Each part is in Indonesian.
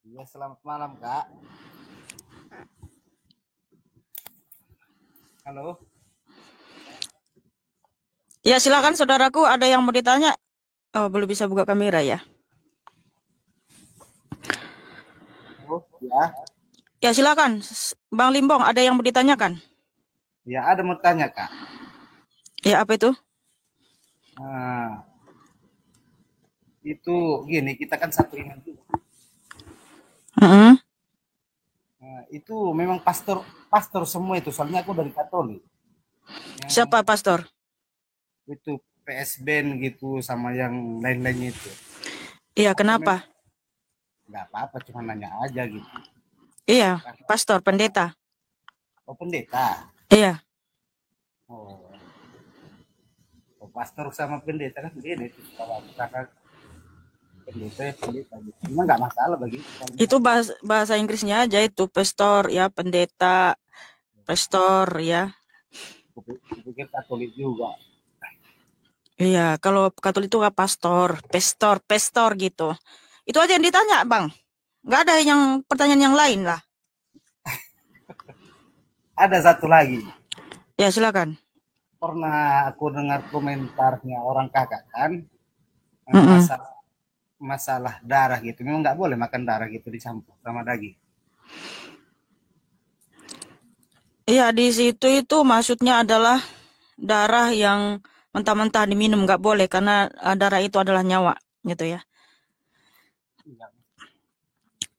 Ya, selamat malam, Kak. Halo. Ya, silakan saudaraku, ada yang mau ditanya? Oh, belum bisa buka kamera ya. Halo. Ya, Ya, silakan. Bang Limbong, ada yang mau ditanyakan? ya ada mau tanya, Kak. Ya, apa itu? Nah, itu gini, kita kan satu iman juga. Mm-mm. Nah, itu memang pastor pastor semua itu, soalnya aku dari Katolik. Yang Siapa pastor? itu PSBN gitu sama yang lain-lainnya itu. Iya, Apa kenapa? memang nggak apa-apa, cuma nanya aja gitu. Iya, Karena pastor, pendeta. oh pendeta. Iya, Oh, oh, pastor sama pendeta kan beda itu. Kalau karena pendeta ya pendeta gitu. Cuma nggak masalah bagi soalnya itu bahasa Inggrisnya aja itu, pastor, ya, pendeta, pastor, ya. aku pikir Katolik juga. Iya, kalau Katolik itu nggak pastor, pastor, pastor gitu. Itu aja yang ditanya, Bang. Nggak ada yang pertanyaan yang lain lah. Ada satu lagi. Ya, silakan. Pernah aku dengar komentarnya orang kakak kan, Mm-mm. masalah masalah darah gitu. Memang nggak boleh makan darah gitu dicampur sama daging. Iya, di situ itu maksudnya adalah darah yang mentah-mentah diminum nggak boleh karena darah itu adalah nyawa gitu ya.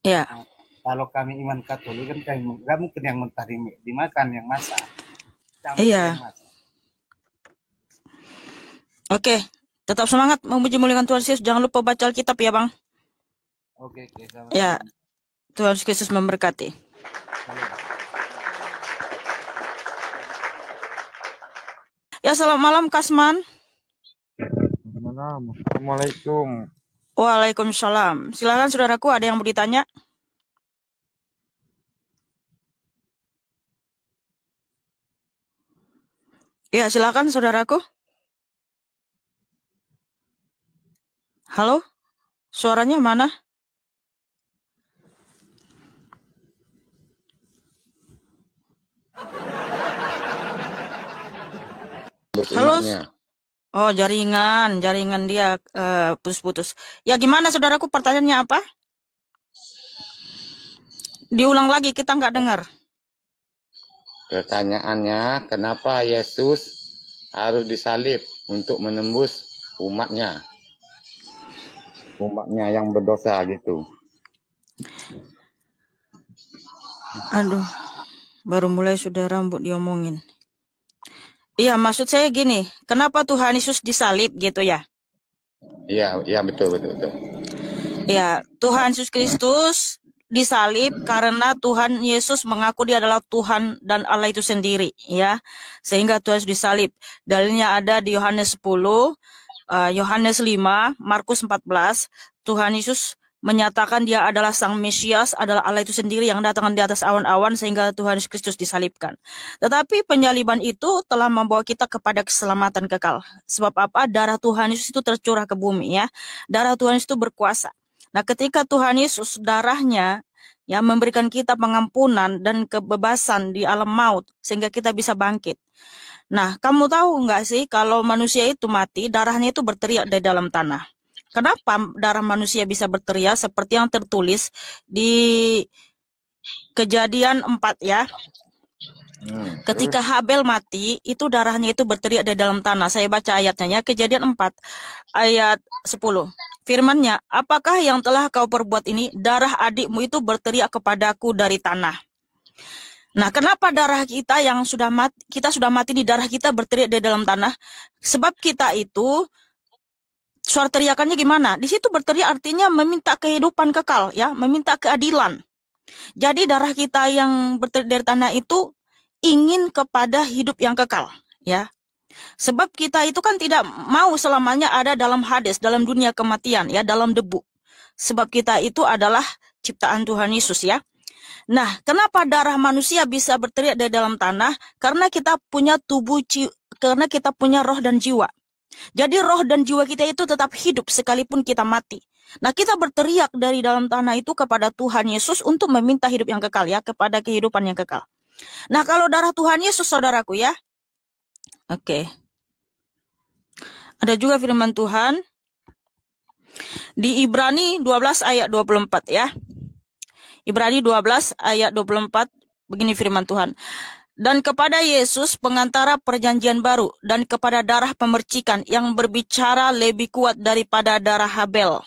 Ya, Nah, kalau kami iman Katolik kan kami nggak mungkin yang mentah dimakan, yang masak, campur yang iya. masak. Oke. Tetap semangat memuji muliakan Tuhan Yesus. Jangan lupa baca Alkitab ya, Bang. Oke, oke, Ya, sama-sama. Tuhan Yesus memberkati. Salam. Ya, selamat malam Kasman. Malam. Assalamualaikum. Waalaikumsalam. Silakan saudaraku, ada yang mau ditanya? Ya, silakan saudaraku. Halo? Suaranya mana? Terus Halo? umatnya. Oh, jaringan dia putus-putus. Ya, gimana saudaraku, pertanyaannya apa? Diulang lagi, kita nggak dengar. Pertanyaannya, kenapa Yesus harus disalib untuk menembus umatnya? Umatnya yang berdosa gitu. Aduh, baru mulai sudah rambut diomongin. Iya, maksud saya gini, kenapa Tuhan Yesus disalib gitu ya? Iya, iya betul, betul, betul. Ya, Tuhan Yesus Kristus disalib karena Tuhan Yesus mengaku dia adalah Tuhan dan Allah itu sendiri, ya. Sehingga Tuhan Yesus disalib. Dalilnya ada di Yohanes 10, Yohanes 5, Markus 14. Tuhan Yesus menyatakan dia adalah Sang Mesias, adalah Allah itu sendiri yang datang di atas awan-awan sehingga Tuhan Yesus Kristus disalibkan. Tetapi penyaliban itu telah membawa kita kepada keselamatan kekal. Sebab apa? Darah Tuhan Yesus itu tercurah ke bumi ya. Darah Tuhan Yesus itu berkuasa. Nah, ketika Tuhan Yesus darahnya yang memberikan kita pengampunan dan kebebasan di alam maut sehingga kita bisa bangkit. Nah, kamu tahu nggak sih kalau manusia itu mati, darahnya itu berteriak dari dalam tanah. Kenapa darah manusia bisa berteriak seperti yang tertulis di Kejadian 4 ya. Ketika Habel mati, itu darahnya itu berteriak dari dalam tanah. Saya baca ayatnya ya, Kejadian 4 ayat 10. Firman-Nya, apakah yang telah kau perbuat ini? Darah adikmu itu berteriak kepadaku dari tanah. Nah, kenapa darah kita yang sudah mati, kita sudah mati di darah kita berteriak dari dalam tanah? Sebab kita itu suara teriakannya gimana? Di situ berteriak artinya meminta kehidupan kekal, ya, meminta keadilan. Jadi darah kita yang berteriak dari tanah itu ingin kepada hidup yang kekal, ya. Sebab kita itu kan tidak mau selamanya ada dalam Hades, dalam dunia kematian, ya, dalam debu. Sebab kita itu adalah ciptaan Tuhan Yesus, ya. Nah, kenapa darah manusia bisa berteriak dari dalam tanah? Karena kita punya karena kita punya roh dan jiwa. Jadi roh dan jiwa kita itu tetap hidup sekalipun kita mati. Nah, kita berteriak dari dalam tanah itu kepada Tuhan Yesus untuk meminta hidup yang kekal ya, kepada kehidupan yang kekal. Nah, kalau darah Tuhan Yesus, saudaraku ya. Oke. Ada juga firman Tuhan di Ibrani 12 ayat 24 ya. Ibrani 12 ayat 24, begini firman Tuhan. Dan kepada Yesus pengantara perjanjian baru, dan kepada darah pemercikan yang berbicara lebih kuat daripada darah Habel.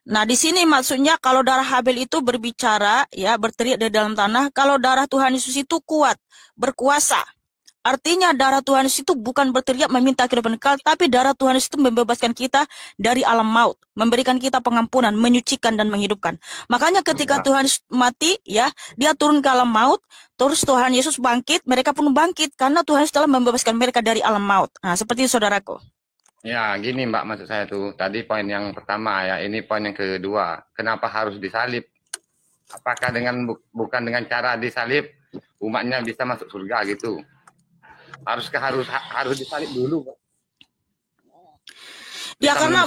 Nah, di sini maksudnya kalau darah Habel itu berbicara, ya, berteriak dari dalam tanah. Kalau darah Tuhan Yesus itu kuat, berkuasa. Artinya darah Tuhan Yesus itu bukan berteriak meminta kehidupan kekal, tapi darah Tuhan Yesus itu membebaskan kita dari alam maut, memberikan kita pengampunan, menyucikan dan menghidupkan. Makanya ketika Tuhan Yesus mati, ya, dia turun ke alam maut, terus Tuhan Yesus bangkit, mereka pun bangkit karena Tuhan Yesus telah membebaskan mereka dari alam maut. Nah, seperti itu, saudaraku. Ya, gini Mbak, maksud saya tuh. Tadi poin yang pertama ya, ini poin yang kedua. Kenapa harus disalib? Apakah bukan dengan cara disalib umatnya bisa masuk surga gitu? Harus disalib dulu, Pak. Ya, karena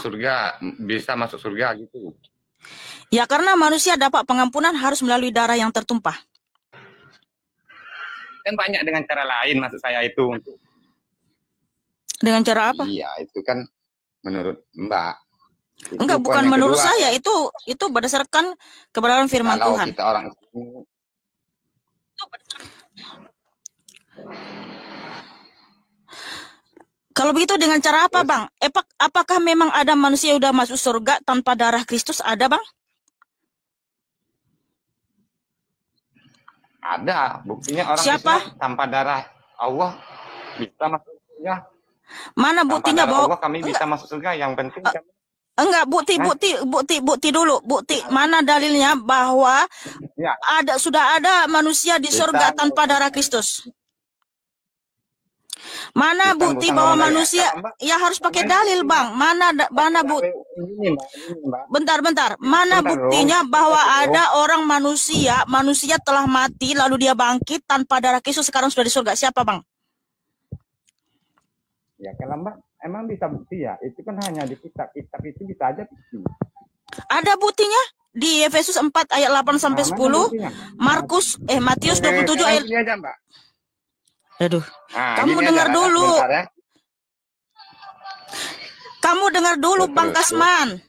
bisa masuk surga gitu. Ya, karena manusia dapat pengampunan harus melalui darah yang tertumpah. Kan banyak dengan cara lain, maksud saya itu. Dengan cara apa? Iya, itu kan menurut Mbak. Enggak, bukan menurut saya. Itu berdasarkan kebenaran firman kalau Tuhan. Kita orang Kalau begitu dengan cara apa, Bang? Apakah memang ada manusia yang sudah masuk surga tanpa darah Kristus? Ada, Bang? Ada. Buktinya orang Siapa? Islam tanpa darah Allah bisa masuk surga. Mana buktinya bahwa kami bisa masuk surga? Yang penting kami... Enggak, bukti dulu. Bukti mana dalilnya bahwa ya, sudah ada manusia di surga tanpa darah Kristus? Mana bukti bahwa manusia ya harus pakai dalil, Bang? Mana bukti? Bentar. Mana buktinya bahwa ada orang manusia telah mati lalu dia bangkit tanpa darah Kristus sekarang sudah di surga? Siapa, Bang? Ya, kalau Mbak emang bisa bukti ya. Itu kan hanya di kitab itu bisa aja bukti. Ada buktinya di Efesus 4 ayat 8 sampai 10, Matius 27 ayat. Aja, Mbak. Aduh. Kamu dengar dulu. Ya. Kamu dengar dulu, Bang Kasman.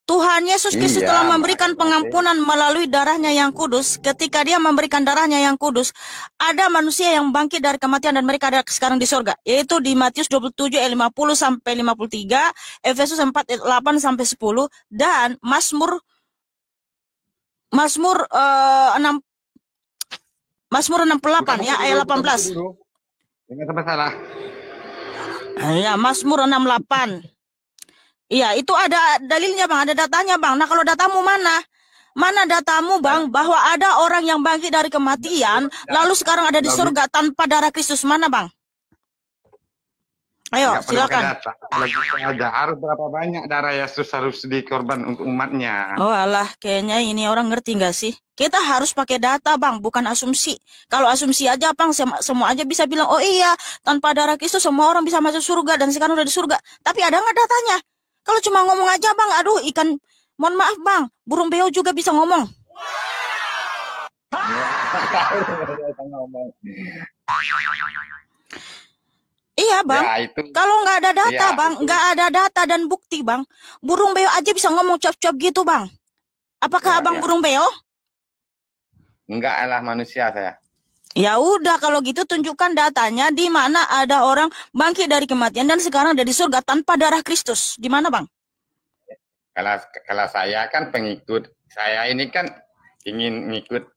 Tuhan Yesus Kristus telah memberikan pengampunan melalui darahnya yang kudus. Ketika dia memberikan darahnya yang kudus, ada manusia yang bangkit dari kematian dan mereka ada sekarang di surga. Yaitu di Matius 27 ayat 50 sampai 53, Efesus 4 ayat 8 sampai 10, dan Mazmur 68 ya ayat 18. Enggak sampai salah. Ya, Mazmur 68. Iya, itu ada dalilnya, Bang. Ada datanya, Bang. Nah, kalau datamu mana? Mana datamu, Bang, bahwa ada orang yang bangkit dari kematian, lalu sekarang ada di surga tanpa darah Kristus? Mana, Bang? Ayo, silakan. Harus berapa banyak darah Yesus harus dikorban untuk umatnya? Oh alah, kayaknya ini orang ngerti nggak sih? Kita harus pakai data, Bang, bukan asumsi. Kalau asumsi aja, Bang, semua aja bisa bilang, oh iya, tanpa darah Kristus semua orang bisa masuk surga dan sekarang udah di surga. Tapi ada nggak datanya? Kalau cuma ngomong aja, Bang, aduh, mohon maaf, Bang, burung beo juga bisa ngomong. Iya, Bang. Ya, kalau nggak ada data, ya, Bang, nggak ada data dan bukti, Bang. Burung beo aja bisa ngomong cap-cap gitu, Bang. Apakah Abang burung beo? Enggak lah, manusia saya. Ya udah, kalau gitu tunjukkan datanya di mana ada orang bangkit dari kematian dan sekarang ada di surga tanpa darah Kristus. Di mana, Bang? Kalau saya kan pengikut, saya ini kan ingin ngikut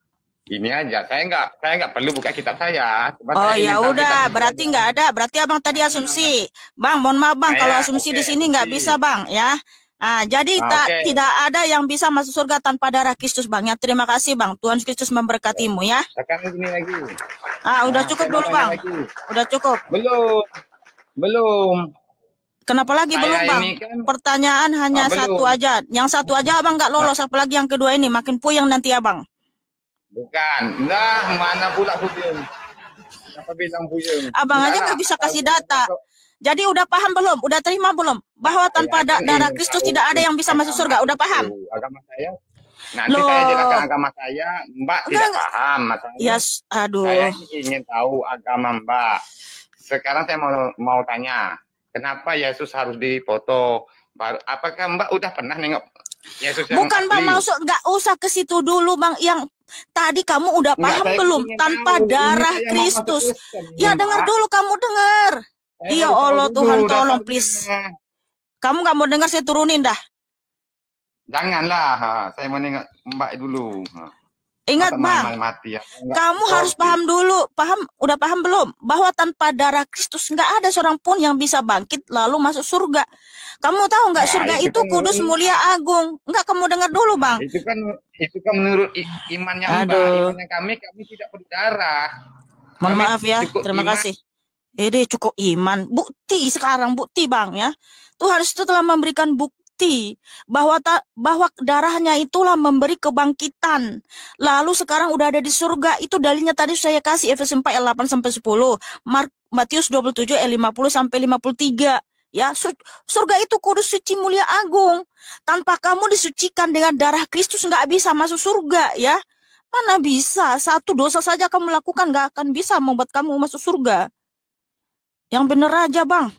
ini aja. Saya nggak perlu buka kitab saya. Oh ya udah, berarti nggak ada. Berarti Abang tadi asumsi. Bang, mohon maaf, Bang, kalau asumsi di sini nggak bisa, Bang, ya. Nah, jadi tidak ada yang bisa masuk surga tanpa darah Kristus, Bang. Ya, terima kasih, Bang. Tuhan Kristus memberkatimu, ya. Sekarang gini lagi. Udah cukup dulu, Bang. Udah cukup. Belum. Kenapa lagi belum, Bang? Kan... Pertanyaan hanya satu aja. Yang satu aja Abang nggak lolos, apalagi yang kedua ini makin puyeng nanti, Abang. Bukan. Nah, mana pula puyeng? Kenapa bilang puyeng? Abang aja nggak bisa kasih data. Jadi udah paham belum? Udah terima belum? Bahwa tanpa Saya kan darah ingin Kristus tahu tidak ada yang bisa masuk surga. Udah paham? agama saya. Nanti saya jelaskan Loh, agama saya, Mbak tidak enggak. paham. Ya, Masalahnya saya aduh. ingin tahu agama Mbak. Sekarang saya mau tanya, kenapa Yesus harus dipoto? Apakah Mbak udah pernah nengok Yesus yang Bukan Bang, asli? maksud nggak usah ke situ dulu Bang. Yang tadi kamu udah Enggak, paham saya belum? ingin Tanpa tahu. Ini darah saya mau masuk Kristus. Kristen, Ya dengar Mbak. dulu, kamu dengar. Saya Ya baru tahu Allah dulu Tuhan, tolong dasarnya. please. Kamu nggak mau dengar, saya turunin dah. Janganlah, saya mau nengok Mbak dulu. Ingat Masa Bang, main mati ya. Enggak, kamu harus oke. paham dulu. Udah paham belum? Bahwa tanpa darah Kristus nggak ada seorang pun yang bisa bangkit lalu masuk surga. Kamu tahu nggak, Nah, surga itu itu kan kudus, mulia, agung. Nggak, kamu dengar dulu Bang. itu kan menurut imannya Mbak, Aduh, imannya kami tidak berdarah. mohon Kami maaf ya. cukup Terima iman. kasih. Ini cukup iman. Bukti sekarang, bukti Bang ya. Tuhan itu telah memberikan bukti bahwa darahnya itulah memberi kebangkitan. Lalu sekarang udah ada di surga. Itu dalilnya tadi saya kasih Efesus 4 ayat 8 sampai 10. Matius 27 ayat 50 sampai 53. Ya, surga itu kudus, suci, mulia, agung. Tanpa kamu disucikan dengan darah Kristus nggak bisa masuk surga ya. Mana bisa? Satu dosa saja kamu lakukan nggak akan bisa membuat kamu masuk surga. Yang bener aja Bang.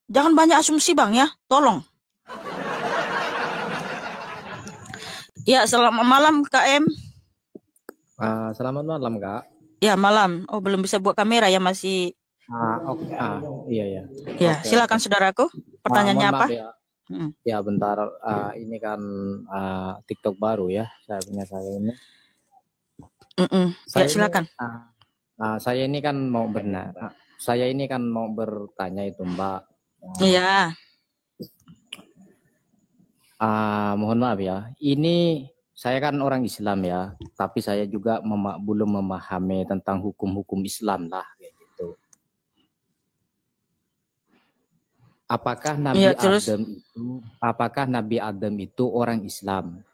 Jangan banyak asumsi Bang ya. Tolong. Ya, selamat malam KM. Selamat malam, Kak. Ya, malam. Oh, belum bisa buat kamera ya, masih. Oke. Iya, iya. Ya, Oke, silakan oke. saudaraku. Pertanyaannya Mohon apa? maaf ya. Hmm. Ya, bentar. Ini kan TikTok baru ya. Saya ini. Ya, silakan. Saya ini kan mau bertanya itu, Mbak. Iya. Mohon maaf ya. Ini saya kan orang Islam ya, tapi saya juga belum memahami tentang hukum-hukum Islam lah kayak gitu. Apakah Nabi Adam itu orang Islam?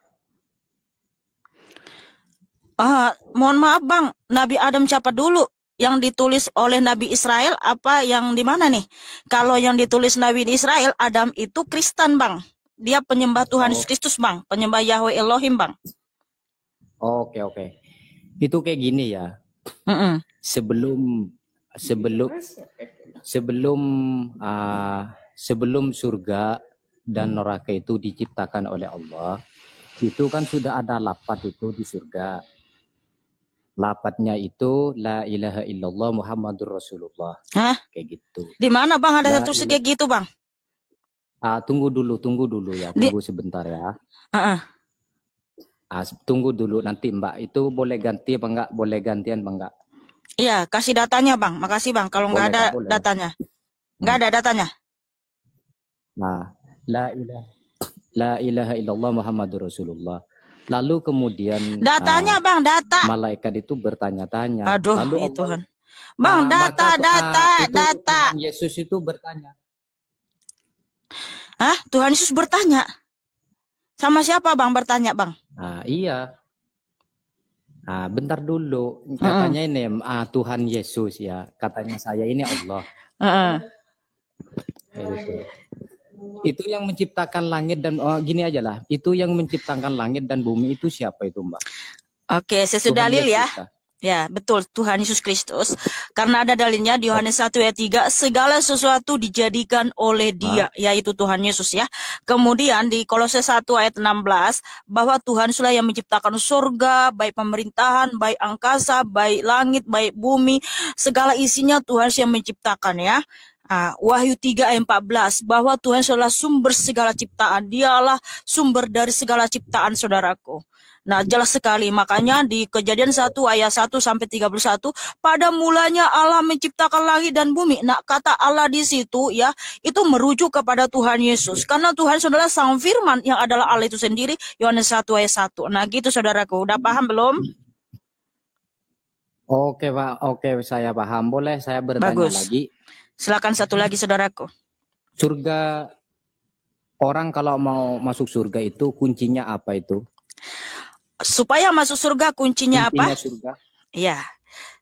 Mohon maaf Bang, Nabi Adam siapa dulu? Yang ditulis oleh Nabi Israel apa yang di mana nih? Kalau yang ditulis Nabi di Israel, Adam itu Kristen Bang. Dia penyembah Tuhan Yesus Kristus Bang, penyembah Yahweh Elohim Bang. Oke. Itu kayak gini ya. Sebelum surga dan neraka itu diciptakan oleh Allah, itu kan sudah ada lafaz itu di surga. Lafaznya itu la ilaha illallah Muhammadur Rasulullah. Kayak gitu. Di mana Bang ada satu kayak gitu Bang? Tunggu dulu ya, tunggu sebentar ya. Tunggu dulu, nanti Mbak itu boleh ganti apa enggak? Boleh gantian apa enggak? Iya, kasih datanya Bang. Makasih Bang. Kalau enggak ada datanya. Enggak ada datanya. Nah, la ilaha illallah Muhammadur Rasulullah. Lalu kemudian datanya Bang, data. Malaikat itu bertanya-tanya. Aduh, lalu Tuhan. Bang, data. Yesus itu bertanya. Tuhan Yesus bertanya. Sama siapa Bang bertanya Bang? Iya. Bentar dulu. Katanya ini Tuhan Yesus ya. Katanya saya ini Allah. Itu yang menciptakan langit dan gini aja lah. Itu yang menciptakan langit dan bumi itu siapa itu Mbak? Oke, sesudah dalil ya. Ya, betul, Tuhan Yesus Kristus. Karena ada dalilnya di Yohanes 1 ayat 3, segala sesuatu dijadikan oleh Dia, yaitu Tuhan Yesus ya. Kemudian di Kolose 1 ayat 16, bahwa Tuhan sudah yang menciptakan surga, baik pemerintahan, baik angkasa, baik langit, baik bumi, segala isinya Tuhan yang menciptakan ya. Wahyu 3 ayat 14, bahwa Tuhan adalah sumber segala ciptaan. Dialah sumber dari segala ciptaan, saudaraku. Nah, jelas sekali. Makanya di Kejadian 1 ayat 1 sampai 31, pada mulanya Allah menciptakan langit dan bumi. Nah, kata Allah di situ ya, itu merujuk kepada Tuhan Yesus. Karena Tuhan adalah Sang Firman yang adalah Allah itu sendiri. Yohanes 1 ayat 1. Nah, gitu saudaraku. Udah paham belum? Oke, Pak. Oke, saya paham. Boleh saya bertanya lagi? Silakan satu lagi saudaraku. Surga, orang kalau mau masuk surga itu kuncinya apa itu? Supaya masuk surga kuncinya apa? Surga. Iya.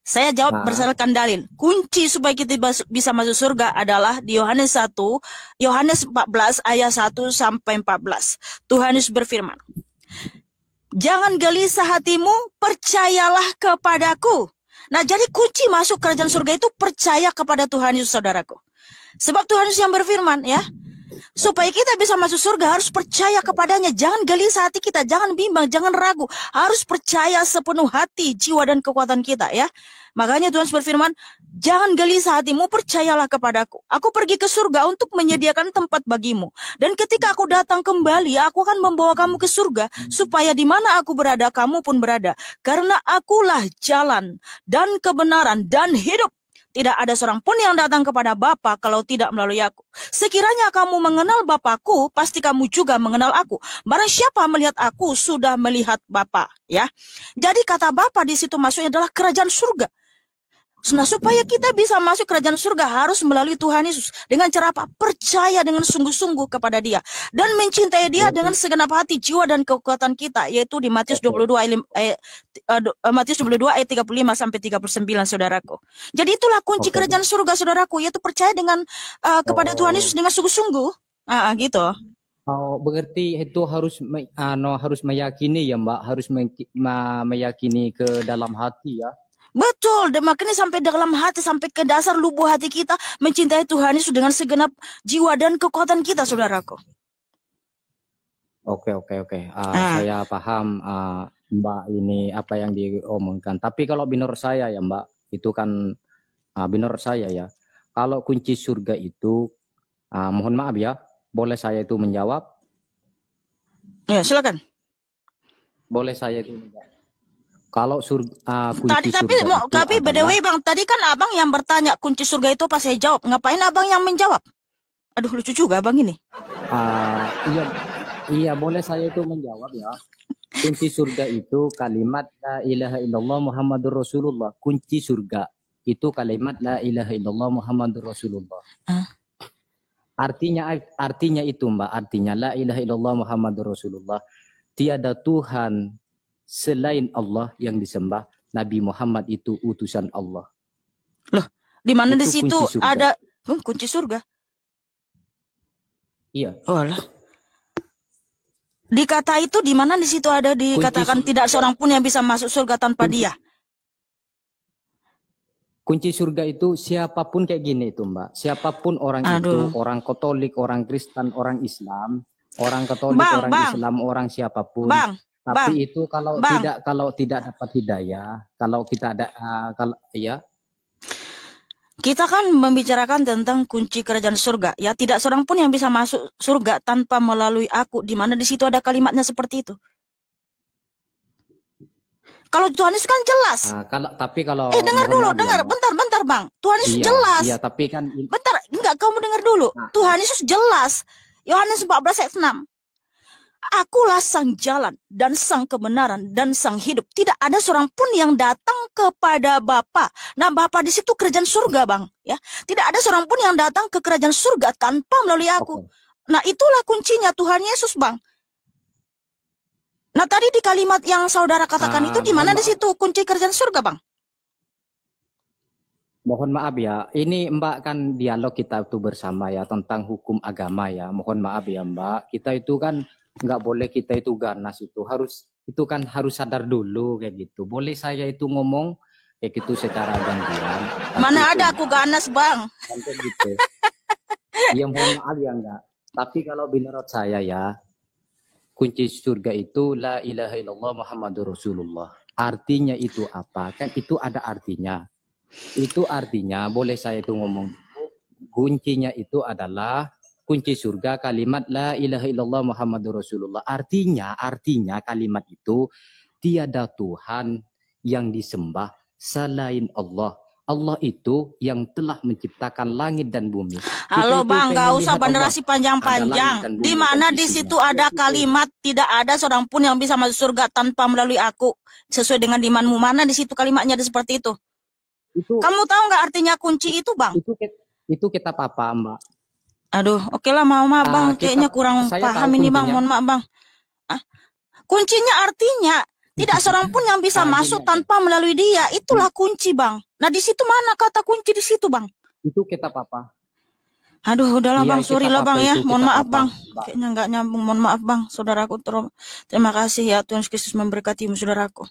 Saya jawab Nah, berdasarkan dalil. Kunci supaya kita bisa masuk surga adalah di Yohanes 14 ayat 1 sampai 14. Tuhan Yesus berfirman, "Jangan gelisah hatimu, percayalah kepadaku." Nah, jadi kunci masuk kerajaan surga itu percaya kepada Tuhan Yesus, saudaraku. Sebab Tuhan Yesus yang berfirman, ya, supaya kita bisa masuk surga harus percaya kepadanya. Jangan gelisah hati kita, jangan bimbang, jangan ragu. Harus percaya sepenuh hati, jiwa dan kekuatan kita, ya. Makanya Tuhan berfirman, jangan gelisah hatimu, percayalah kepadaku. Aku pergi ke surga untuk menyediakan tempat bagimu. Dan ketika aku datang kembali, aku akan membawa kamu ke surga, supaya di mana aku berada, kamu pun berada. Karena akulah jalan dan kebenaran dan hidup. Tidak ada seorang pun yang datang kepada Bapa kalau tidak melalui aku. Sekiranya kamu mengenal Bapakku, pasti kamu juga mengenal aku. Barang siapa melihat aku, sudah melihat Bapa. Ya. Jadi kata Bapa di situ maksudnya adalah kerajaan surga. Nah, supaya kita bisa masuk kerajaan surga harus melalui Tuhan Yesus. Dengan cara apa? Percaya dengan sungguh-sungguh kepada Dia. Dan mencintai Dia dengan segenap hati, jiwa, dan kekuatan kita. Yaitu di Matius 22 ayat 35 sampai 39, saudaraku. Jadi itulah kunci kerajaan surga, saudaraku. Yaitu percaya dengan kepada Tuhan Yesus dengan sungguh-sungguh. Gitu. Oh, berarti itu harus harus meyakini ya, Mbak, harus meyakini ke dalam hati ya. Betul, dan makanya sampai dalam hati, sampai ke dasar lubuk hati kita, mencintai Tuhan Yesus dengan segenap jiwa dan kekuatan kita, saudaraku. Oke. Saya paham Mbak ini apa yang diomongkan. Tapi kalau menurut saya ya Mbak, itu kan menurut saya ya, kalau kunci surga itu, mohon maaf ya, boleh saya itu menjawab? Ya, silakan. Boleh saya itu menjawab. Kalau kunci tapi by the way Bang, tadi kan Abang yang bertanya kunci surga itu pas saya jawab. Ngapain Abang yang menjawab? Aduh, lucu juga Abang ini. Iya, boleh saya itu menjawab ya. Kunci surga itu kalimat la ilaha illallah Muhammadur Rasulullah. Kunci surga itu kalimat la ilaha illallah Muhammadur Rasulullah. Artinya itu Mbak, artinya la ilaha illallah Muhammadur Rasulullah. Tiada Tuhan selain Allah yang disembah, Nabi Muhammad itu utusan Allah. Loh, di mana di situ ada kunci surga? Iya. Oh lah. Di kata itu di mana di situ ada dikatakan tidak seorang pun yang bisa masuk surga tanpa Dia? Kunci surga itu siapapun kayak gini itu Mbak. Siapapun orang itu, orang Katolik, orang Kristen, orang Islam, orang Katolik, Islam, orang siapapun. Tapi itu kalau tidak dapat hidayah, kalau kita ada ya. Kita kan membicarakan tentang kunci kerajaan surga, ya, tidak seorang pun yang bisa masuk surga tanpa melalui aku, di mana di situ ada kalimatnya seperti itu. Kalau Tuhan Yesus kan jelas. Kalau dengar dulu, bentar Bang. Tuhan Yesus jelas. Iya, tapi kan bentar, enggak, kamu dengar dulu. Tuhan Yesus jelas. Yohanes 14 ayat 6. Akulah sang jalan dan sang kebenaran dan sang hidup. Tidak ada seorang pun yang datang kepada Bapa. Nah, Bapa di situ kerajaan surga, Bang. Ya, tidak ada seorang pun yang datang ke kerajaan surga tanpa melalui aku. Nah, itulah kuncinya Tuhan Yesus, Bang. Nah, tadi di kalimat yang saudara katakan itu di mana di situ kunci kerajaan surga, Bang? Mohon maaf ya, ini Mbak kan dialog kita itu bersama ya tentang hukum agama ya. Mohon maaf ya Mbak, kita itu kan nggak boleh kita itu ganas harus sadar dulu kayak gitu. Boleh saya itu ngomong kayak gitu secara gantian. Mana ada aku ganas Bang? Gitu. Ya mohon maaf ya enggak. Tapi kalau menurut saya ya, kunci surga itu la ilaha illallah Muhammadur Rasulullah. Artinya itu apa? Kan itu ada artinya. Itu artinya boleh saya itu ngomong. Kuncinya itu adalah kunci surga kalimat la ilaha illallah Muhammadur Rasulullah. Artinya kalimat itu tiada Tuhan yang disembah selain Allah. Allah itu yang telah menciptakan langit dan bumi. Halo Bang, gak usah banderasi panjang-panjang. Di mana di situ ada kalimat tidak ada seorang pun yang bisa masuk surga tanpa melalui aku. Sesuai dengan imanmu, mana di situ kalimatnya ada seperti itu. Kamu tahu nggak artinya kunci itu, Bang? Itu kitab apa, Mbak? Aduh, oke lah, maaf Bang, kayaknya kurang paham ini Bang, mohon maaf Bang. Kuncinya artinya Tidak seorang pun yang bisa Gini masuk aja. tanpa melalui dia. Itulah kunci, Bang. Nah, di situ mana kata kunci di situ, Bang? Itu kitab apa? Aduh, udahlah Iya, Bang, sorry kitab lah Bang apa ya. itu? Mohon Kitab maaf apa, Bang. Mbak? Kayaknya nggak nyambung. Mohon maaf Bang, saudaraku. Terima kasih ya, Tuhan Yesus Kristus memberkatimu, saudaraku.